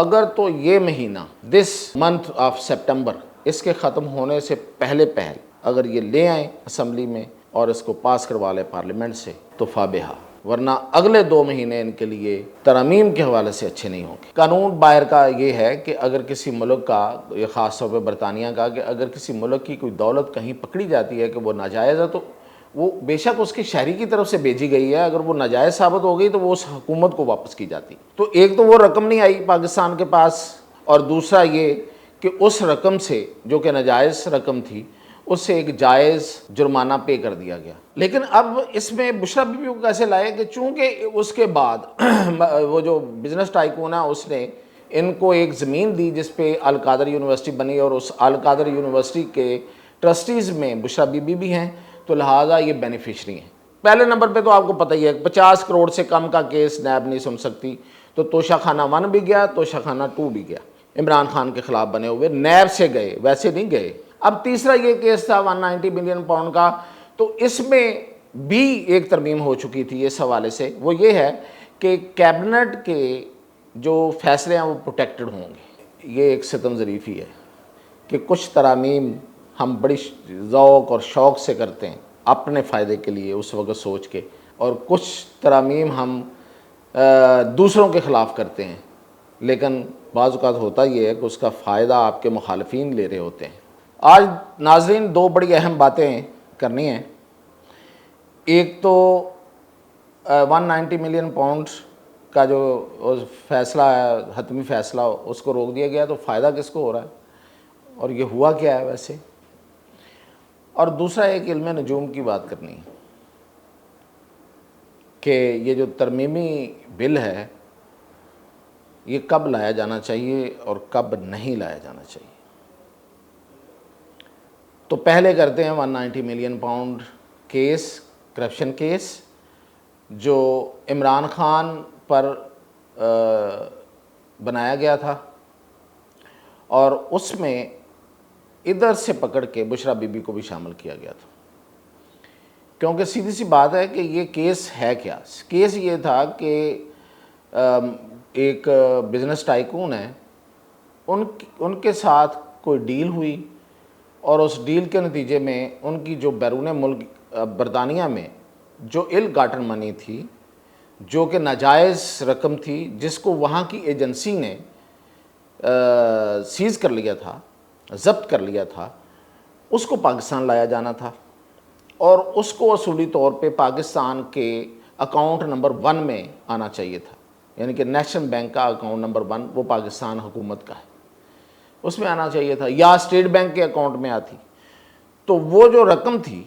اگر تو یہ مہینہ دس منتھ آف سپٹمبر اس کے ختم ہونے سے پہلے اگر یہ لے آئیں اسمبلی میں اور اس کو پاس کروا لیں پارلیمنٹ سے تو فابہا، ورنہ اگلے 2 مہینے ان کے لیے ترامیم کے حوالے سے اچھے نہیں ہوں گے۔ قانون باہر کا یہ ہے کہ اگر کسی ملک کا، یہ خاص طور پہ برطانیہ کا، کہ اگر کسی ملک کی کوئی دولت کہیں پکڑی جاتی ہے کہ وہ ناجائز ہے تو وہ بے شک اس کے شہری کی طرف سے بھیجی گئی ہے، اگر وہ ناجائز ثابت ہو گئی تو وہ اس حکومت کو واپس کی جاتی۔ تو ایک تو وہ رقم نہیں آئی پاکستان کے پاس، اور دوسرا یہ کہ اس رقم سے جو کہ ناجائز رقم تھی اس سے ایک جائز جرمانہ پے کر دیا گیا۔ لیکن اب اس میں بشریٰ بی بی کو کیسے لائے کہ چونکہ اس کے بعد وہ جو بزنس ٹائکون ہے اس نے ان کو ایک زمین دی جس پہ القادر یونیورسٹی بنی، اور اس القادر یونیورسٹی کے ٹرسٹیز میں بشریٰ بی بی بھی ہیں، تو لہٰذا یہ بینیفیشری ہیں۔ پہلے نمبر پہ تو آپ کو پتہ ہی ہے 50 کروڑ سے کم کا کیس نیب نہیں سن سکتی، تو توشہ خانہ 1 بھی گیا، توشہ خانہ 2 بھی گیا، عمران خان کے خلاف بنے ہوئے، نیب سے گئے، ویسے نہیں گئے۔ اب تیسرا یہ کیس تھا 190 ملین پاؤنڈ کا، تو اس میں بھی ایک ترمیم ہو چکی تھی اس حوالے سے، وہ یہ ہے کہ کیبنٹ کے جو فیصلے ہیں وہ پروٹیکٹڈ ہوں گے۔ یہ ایک ستم ظریفی ہے کہ کچھ ترامیم ہم بڑی ذوق اور شوق سے کرتے ہیں اپنے فائدے کے لیے اس وقت سوچ کے، اور کچھ ترامیم ہم دوسروں کے خلاف کرتے ہیں، لیکن بعض اوقات ہوتا یہ ہے کہ اس کا فائدہ آپ کے مخالفین لے رہے ہوتے ہیں۔ آج ناظرین 2 بڑی اہم باتیں کرنی ہیں۔ ایک تو 190 ملین پاؤنڈ کا جو فیصلہ ہے، حتمی فیصلہ، اس کو روک دیا گیا، تو فائدہ کس کو ہو رہا ہے اور یہ ہوا کیا ہے ویسے، اور دوسرا ایک علم نجوم کی بات کرنی ہے کہ یہ جو ترمیمی بل ہے یہ کب لایا جانا چاہیے اور کب نہیں لایا جانا چاہیے۔ تو پہلے کرتے ہیں 190 million pound case, corruption case, جو عمران خان پر بنایا گیا تھا، اور اس میں ادھر سے پکڑ کے بشریٰ بی بی کو بھی شامل کیا گیا تھا، کیونکہ سیدھی سی بات ہے کہ یہ کیس ہے کیا۔ کیس یہ تھا کہ ایک بزنس ٹائکون ہے، ان کے ساتھ کوئی ڈیل ہوئی، اور اس ڈیل کے نتیجے میں ان کی جو بیرون ملک برطانیہ میں جو ال گاٹن منی تھی، جو کہ ناجائز رقم تھی، جس کو وہاں کی ایجنسی نے سیز کر لیا تھا، ضبط کر لیا تھا، اس کو پاکستان لایا جانا تھا، اور اس کو اصولی طور پہ پاکستان کے اکاؤنٹ نمبر 1 میں آنا چاہیے تھا، یعنی کہ نیشنل بینک کا اکاؤنٹ نمبر 1 وہ پاکستان حکومت کا ہے، اس میں آنا چاہیے تھا، یا اسٹیٹ بینک کے اکاؤنٹ میں آتی۔ تو وہ جو رقم تھی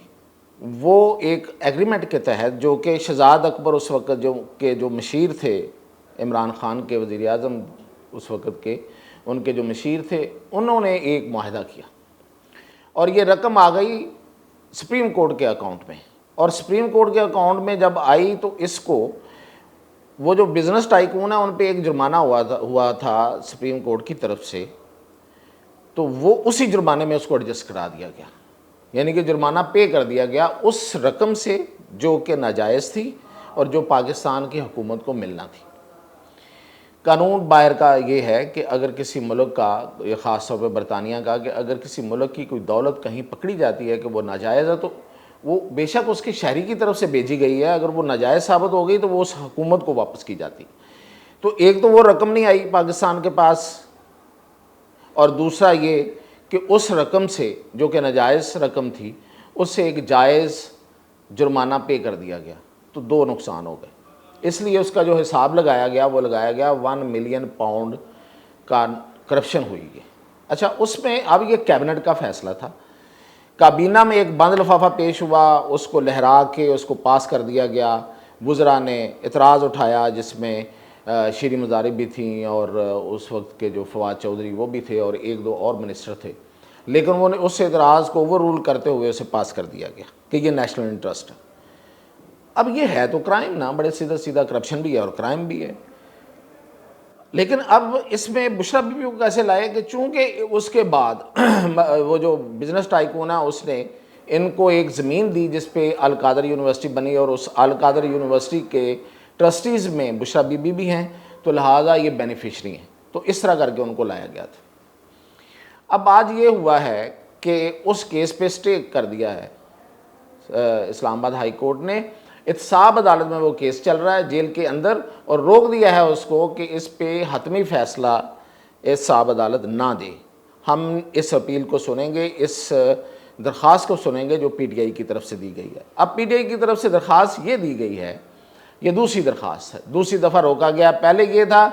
وہ ایک ایگریمنٹ کے تحت، جو کہ شہزاد اکبر اس وقت جو مشیر تھے عمران خان کے، وزیر اعظم اس وقت کے، ان کے جو مشیر تھے، انہوں نے ایک معاہدہ کیا، اور یہ رقم آ گئی سپریم کورٹ کے اکاؤنٹ میں، اور سپریم کورٹ کے اکاؤنٹ میں جب آئی تو اس کو وہ جو بزنس ٹائکون ہے ان پہ ایک جرمانہ ہوا تھا سپریم کورٹ کی طرف سے، تو وہ اسی جرمانے میں اس کو ایڈجسٹ کرا دیا گیا، یعنی کہ جرمانہ پے کر دیا گیا اس رقم سے جو کہ ناجائز تھی اور جو پاکستان کی حکومت کو ملنا تھی۔ قانون باہر کا یہ ہے کہ اگر کسی ملک کا، یہ خاص طور پہ برطانیہ کا، کہ اگر کسی ملک کی کوئی دولت کہیں پکڑی جاتی ہے کہ وہ ناجائز ہے تو وہ بے شک اس کے شہری کی طرف سے بھیجی گئی ہے، اگر وہ ناجائز ثابت ہو گئی تو وہ اس حکومت کو واپس کی جاتی۔ تو ایک تو وہ رقم نہیں آئی پاکستان کے پاس، اور دوسرا یہ کہ اس رقم سے جو کہ ناجائز رقم تھی اس سے ایک جائز جرمانہ پے کر دیا گیا، تو 2 نقصان ہو گئے۔ اس لیے اس کا جو حساب لگایا گیا وہ لگایا گیا 1 ملین پاؤنڈ کا کرپشن ہوئی ہے۔ اچھا، اس میں اب یہ کیبنٹ کا فیصلہ تھا، کابینہ میں ایک بند لفافہ پیش ہوا، اس کو لہرا کے اس کو پاس کر دیا گیا، وزراء نے اعتراض اٹھایا، جس میں شیریں مزاری بھی تھیں، اور اس وقت کے جو فواد چودھری وہ بھی تھے، اور 1-2 اور منسٹر تھے، لیکن انہوں نے اس اعتراض کو اوور رول کرتے ہوئے اسے پاس کر دیا گیا کہ یہ نیشنل انٹرسٹ ہے۔ اب یہ ہے تو کرائم نا، بڑے سیدھا کرپشن بھی ہے اور کرائم بھی ہے، لیکن اب اس میں بشریٰ بی بی کو کیسے لائے کہ چونکہ اس کے بعد وہ جو بزنس ٹائکون ہے اس نے ان کو ایک زمین دی جس پہ القادر یونیورسٹی بنی، اور اس القادر یونیورسٹی کے ٹرسٹیز میں بشریٰ بی بی بھی ہیں، تو لہٰذا یہ بینیفیشری ہیں۔ تو اس طرح کر کے ان کو لایا گیا تھا۔ اب آج یہ ہوا ہے کہ اس کیس پہ اسٹے کر دیا ہے اسلام آباد ہائی کورٹ نے، احتساب عدالت میں وہ کیس چل رہا ہے جیل کے اندر، اور روک دیا ہے اس کو کہ اس پہ حتمی فیصلہ احتساب عدالت نہ دے۔ ہم اس اپیل کو سنیں گے، اس درخواست کو سنیں گے جو پی ٹی آئی کی طرف سے دی گئی ہے۔ اب پی ٹی آئی کی طرف سے درخواست یہ دی گئی ہے، یہ دوسری درخواست ہے، دوسری دفعہ روکا گیا۔ پہلے یہ تھا،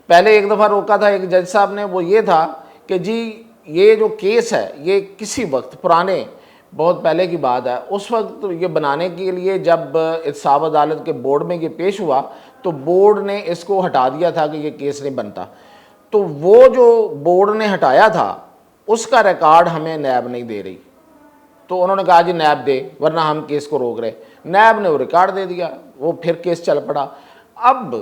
پہلے ایک دفعہ روکا تھا ایک جج صاحب نے، وہ یہ تھا کہ جی یہ جو کیس ہے یہ کسی وقت پرانے بہت پہلے کی بات ہے، اس وقت یہ بنانے کے لیے جب احتساب عدالت کے بورڈ میں یہ پیش ہوا تو بورڈ نے اس کو ہٹا دیا تھا کہ یہ کیس نہیں بنتا، تو وہ جو بورڈ نے ہٹایا تھا اس کا ریکارڈ ہمیں نیب نہیں دے رہی، تو انہوں نے کہا جی نیب دے ورنہ ہم کیس کو روک رہے، نیب نے وہ ریکارڈ دے دیا، وہ پھر کیس چل پڑا۔ اب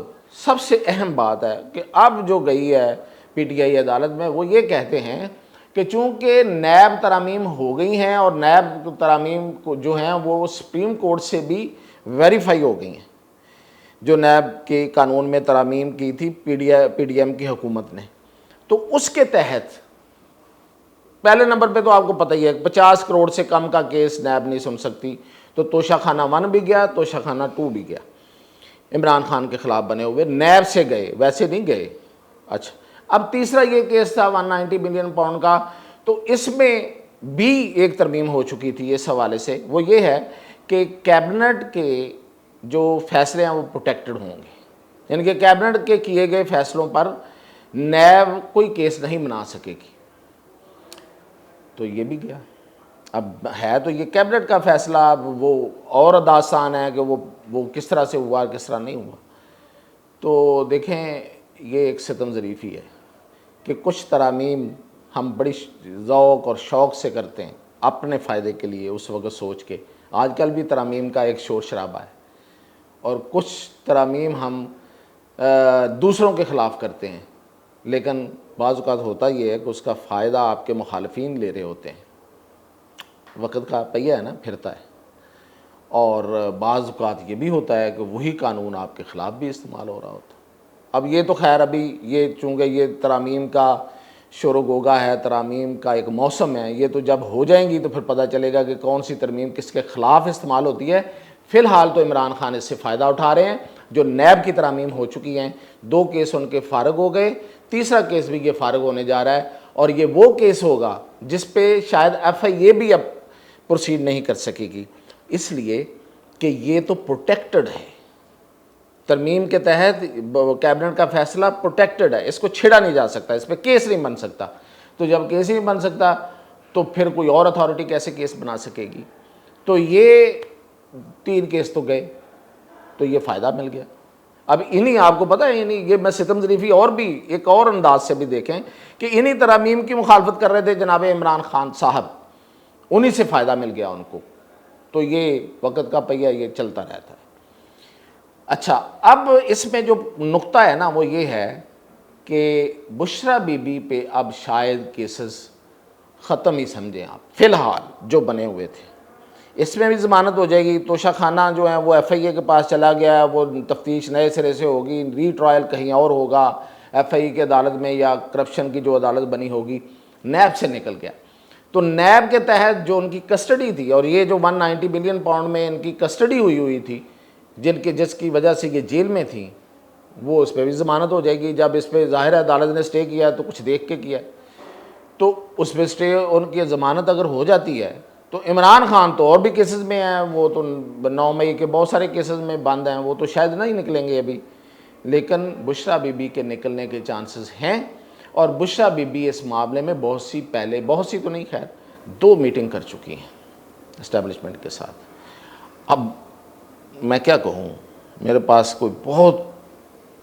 سب سے اہم بات ہے کہ اب جو گئی ہے پی ٹی آئی عدالت میں، وہ یہ کہتے ہیں کہ چونکہ نیب ترامیم ہو گئی ہیں اور نیب ترامیم جو ہیں وہ سپریم کورٹ سے بھی ویریفائی ہو گئی ہیں، جو نیب کے قانون میں ترامیم کی تھی پی ڈی ایم کی حکومت نے، تو اس کے تحت پہلے نمبر پہ تو آپ کو پتہ ہی ہے 50 کروڑ سے کم کا کیس نیب نہیں سن سکتی، تو توشہ خانہ 1 بھی گیا، توشہ خانہ 2 بھی گیا، عمران خان کے خلاف بنے ہوئے نیب سے گئے، ویسے نہیں گئے۔ اچھا، اب تیسرا یہ کیس تھا 190 بلین پاؤنڈ کا، تو اس میں بھی ایک ترمیم ہو چکی تھی اس حوالے سے، وہ یہ ہے کہ کیبنٹ کے جو فیصلے ہیں وہ پروٹیکٹڈ ہوں گے، یعنی کہ کیبنٹ کے کیے گئے فیصلوں پر نیب کوئی کیس نہیں بنا سکے گی، تو یہ بھی گیا۔ اب ہے تو یہ کیبنٹ کا فیصلہ، اب وہ اور داستان ہے کہ وہ کس طرح سے ہوا کس طرح نہیں ہوا۔ تو دیکھیں یہ ایک ستم ظریفی ہے کہ کچھ ترامیم ہم بڑی ذوق اور شوق سے کرتے ہیں اپنے فائدے کے لیے، اس وقت سوچ کے، آج کل بھی ترامیم کا ایک شور شرابہ ہے، اور کچھ ترامیم ہم دوسروں کے خلاف کرتے ہیں، لیکن بعض اوقات ہوتا یہ ہے کہ اس کا فائدہ آپ کے مخالفین لے رہے ہوتے ہیں، وقت کا پہیہ ہے نا، پھرتا ہے، اور بعض اوقات یہ بھی ہوتا ہے کہ وہی قانون آپ کے خلاف بھی استعمال ہو رہا ہوتا ہے۔ اب یہ تو خیر ابھی یہ چونکہ یہ ترامیم کا شور و گوگا ہے، ترامیم کا ایک موسم ہے، یہ تو جب ہو جائیں گی تو پھر پتہ چلے گا کہ کون سی ترمیم کس کے خلاف استعمال ہوتی ہے۔ فی الحال تو عمران خان اس سے فائدہ اٹھا رہے ہیں، جو نیب کی ترامیم ہو چکی ہیں، 2 کیس ان کے فارغ ہو گئے، تیسرا کیس بھی یہ فارغ ہونے جا رہا ہے، اور یہ وہ کیس ہوگا جس پہ شاید ایف آئی اے بھی اب پروسیڈ نہیں کر سکے گی، اس لیے کہ یہ تو پروٹیکٹڈ ہے، ترمیم کے تحت کیبنٹ کا فیصلہ پروٹیکٹڈ ہے، اس کو چھیڑا نہیں جا سکتا، اس پہ کیس نہیں بن سکتا، تو جب کیس نہیں بن سکتا تو پھر کوئی اور اتھارٹی کیسے کیس بنا سکے گی؟ تو یہ 3 کیس تو گئے، تو یہ فائدہ مل گیا۔ اب انہی آپ کو پتہ ہے، یہ میں ستم ظریفی اور بھی ایک اور انداز سے بھی دیکھیں کہ انہی ترامیم کی مخالفت کر رہے تھے جناب عمران خان صاحب، انہی سے فائدہ مل گیا ان کو، تو یہ وقت کا پہیہ یہ چلتا رہتا ہے۔ اچھا، اب اس میں جو نقطہ ہے نا وہ یہ ہے کہ بشریٰ بی بی پہ اب شاید کیسز ختم ہی سمجھیں آپ، فی الحال جو بنے ہوئے تھے، اس میں بھی ضمانت ہو جائے گی، توشہ خانہ جو ہے وہ ایف آئی اے کے پاس چلا گیا ہے، وہ تفتیش نئے سرے سے ہوگی، ری ٹرائل کہیں اور ہوگا ایف آئی اے کی عدالت میں، یا کرپشن کی جو عدالت بنی ہوگی، نیب سے نکل گیا، تو نیب کے تحت جو ان کی کسٹڈی تھی، اور یہ جو 190 بلین پاؤنڈ میں ان کی کسٹڈی ہوئی تھی، جس کی وجہ سے یہ جیل میں تھیں، وہ اس پہ بھی ضمانت ہو جائے گی۔ جب اس پہ ظاہر ہے عدالت نے اسٹے کیا ہے تو کچھ دیکھ کے کیا ہے، تو اس پہ اسٹے ان کی ضمانت اگر ہو جاتی ہے تو عمران خان تو اور بھی کیسز میں ہیں، وہ تو 9 مئی کے بہت سارے کیسز میں بند ہیں، وہ تو شاید نہیں نکلیں گے ابھی، لیکن بشریٰ بی بی کے نکلنے کے چانسز ہیں، اور بشریٰ بی بی اس معاملے میں بہت سی تو نہیں، خیر 2 میٹنگ کر چکی ہیں اسٹیبلشمنٹ کے ساتھ۔ اب میں کیا کہوں، میرے پاس کوئی بہت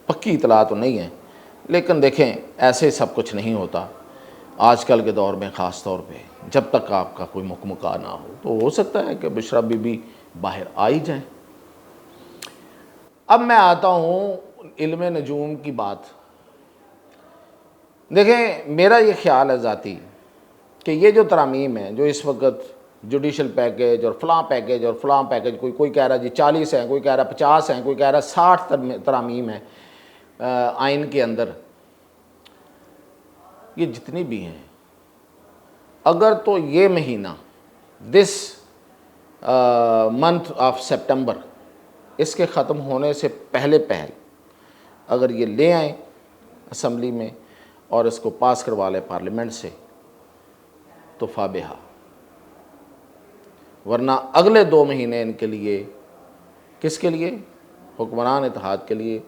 پکی اطلاع تو نہیں ہے، لیکن دیکھیں ایسے سب کچھ نہیں ہوتا آج کل کے دور میں، خاص طور پہ جب تک آپ کا کوئی مکمکا نہ ہو سکتا ہے کہ بشریٰ بی بی باہر آ ہی جائیں۔ اب میں آتا ہوں علم نجوم کی بات۔ دیکھیں میرا یہ خیال ہے ذاتی کہ یہ جو ترامیم ہیں جو اس وقت جوڈیشل پیکیج اور فلاں پیکیج کوئی کہہ رہا جی 40 ہیں، کوئی کہہ رہا 50 ہیں، کوئی کہہ رہا 60 ترامیم ہیں آئین کے اندر، یہ جتنی بھی ہیں، اگر تو یہ مہینہ دس منتھ آف سپٹمبر اس کے ختم ہونے سے پہلے اگر یہ لے آئیں اسمبلی میں اور اس کو پاس کروا لیں پارلیمنٹ سے تو فابہا، ورنہ اگلے 2 مہینے ان کے لیے، کس کے لیے؟ حکمران اتحاد کے لیے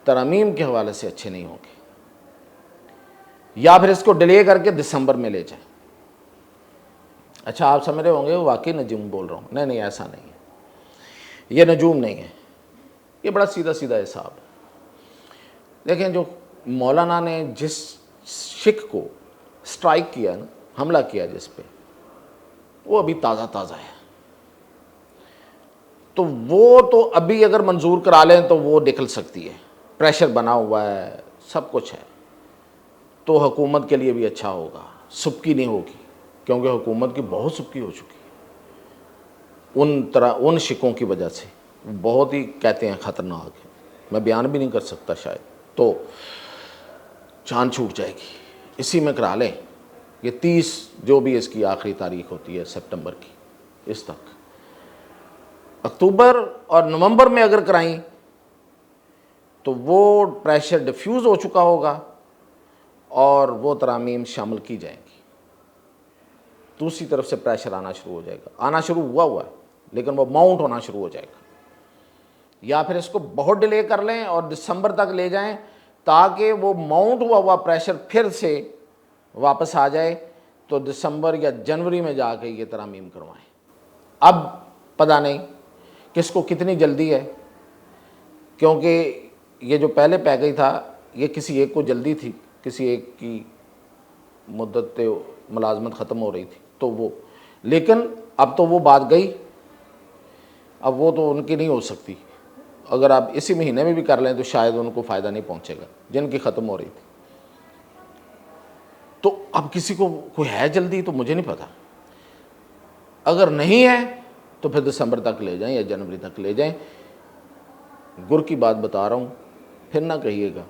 ترامیم کے حوالے سے اچھے نہیں ہوں گے۔ یا پھر اس کو ڈیلے کر کے دسمبر میں لے جائیں۔ اچھا آپ سمجھ رہے ہوں گے واقعی نجوم بول رہا ہوں، نہیں ایسا نہیں ہے، یہ نجوم نہیں ہے، یہ بڑا سیدھا سیدھا حساب ہے۔ دیکھیں جو مولانا نے جس سکھ کو سٹرائک کیا نا، حملہ کیا جس پہ، وہ ابھی تازہ تازہ ہے، تو وہ تو ابھی اگر منظور کرا لیں تو وہ نکل سکتی ہے، پریشر بنا ہوا ہے، سب کچھ ہے، تو حکومت کے لیے بھی اچھا ہوگا، سبکی نہیں ہوگی، کیونکہ حکومت کی بہت سبکی ہو چکی ہے ان شکوں کی وجہ سے، بہت ہی کہتے ہیں خطرناک ہے، میں بیان بھی نہیں کر سکتا شاید، تو جان چھوٹ جائے گی۔ اسی میں کرا لیں، یہ 30 جو بھی اس کی آخری تاریخ ہوتی ہے سپٹمبر کی، اس تک اکتوبر اور نومبر میں اگر کرائیں تو وہ پریشر ڈیفیوز ہو چکا ہوگا اور وہ ترامیم شامل کی جائیں گی، دوسری طرف سے پریشر آنا شروع ہو جائے گا، آنا شروع ہوا ہے لیکن وہ ماؤنٹ ہونا شروع ہو جائے گا۔ یا پھر اس کو بہت ڈیلے کر لیں اور دسمبر تک لے جائیں تاکہ وہ ماؤنٹ ہوا پریشر پھر سے واپس آ جائے، تو دسمبر یا جنوری میں جا کے یہ ترامیم کروائیں۔ اب پتہ نہیں کس کو کتنی جلدی ہے، کیونکہ یہ جو پہلے پیکج تھا یہ کسی ایک کو جلدی تھی، کسی ایک کی مدت ملازمت ختم ہو رہی تھی، تو وہ، لیکن اب تو وہ بات گئی، اب وہ تو ان کی نہیں ہو سکتی، اگر آپ اسی مہینے میں بھی کر لیں تو شاید ان کو فائدہ نہیں پہنچے گا جن کی ختم ہو رہی تھی۔ تو اب کسی کو کوئی ہے جلدی تو مجھے نہیں پتا، اگر نہیں ہے تو پھر دسمبر تک لے جائیں یا جنوری تک لے جائیں۔ گر کی بات بتا رہا ہوں، پھر نہ کہیے گا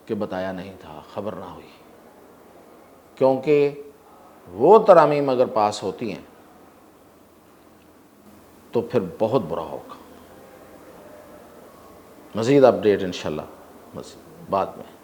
کہ بتایا نہیں تھا، خبر نہ ہوئی، کیونکہ وہ ترامیم اگر پاس ہوتی ہیں تو پھر بہت برا ہوگا۔ مزید اپڈیٹ انشاءاللہ بعد میں۔